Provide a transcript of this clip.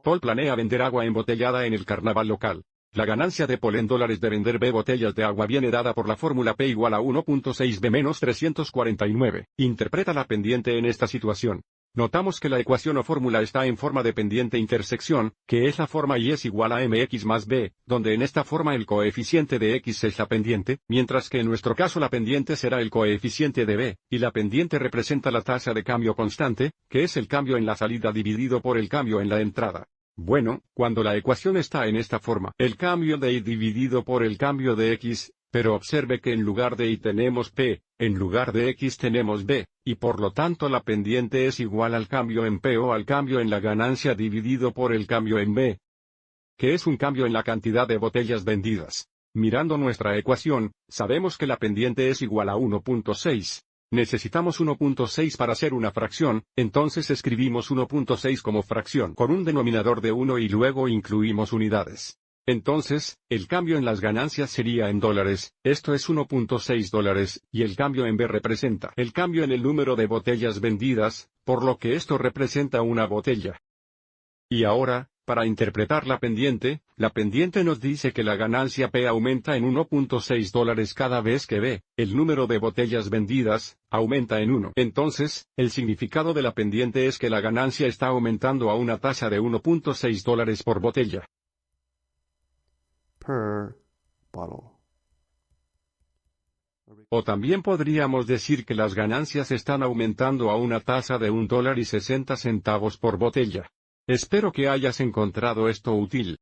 Paul planea vender agua embotellada en el carnaval local. La ganancia de Paul en dólares de vender B botellas de agua viene dada por la fórmula P igual a 1.6B menos 349. Interpreta la pendiente en esta situación. Notamos que la ecuación o fórmula está en forma de pendiente intersección, que es la forma y es igual a mx más b, donde en esta forma el coeficiente de x es la pendiente, mientras que en nuestro caso la pendiente será el coeficiente de b, y la pendiente representa la tasa de cambio constante, que es el cambio en la salida dividido por el cambio en la entrada. Bueno, cuando la ecuación está en esta forma, el cambio de y dividido por el cambio de x, pero observe que en lugar de y tenemos p, en lugar de x tenemos b, y por lo tanto la pendiente es igual al cambio en p o al cambio en la ganancia dividido por el cambio en b, que es un cambio en la cantidad de botellas vendidas. Mirando nuestra ecuación, sabemos que la pendiente es igual a 1.6. Necesitamos 1.6 para hacer una fracción, entonces escribimos 1.6 como fracción con un denominador de 1 y luego incluimos unidades. Entonces, el cambio en las ganancias sería en dólares, esto es 1.6 dólares, y el cambio en B representa el cambio en el número de botellas vendidas, por lo que esto representa una botella. Y ahora, para interpretar la pendiente nos dice que la ganancia P aumenta en 1.6 dólares cada vez que B, el número de botellas vendidas, aumenta en 1. Entonces, el significado de la pendiente es que la ganancia está aumentando a una tasa de 1.6 dólares por botella. Per bottle. O también podríamos decir que las ganancias están aumentando a una tasa de $1.60 por botella. Espero que hayas encontrado esto útil.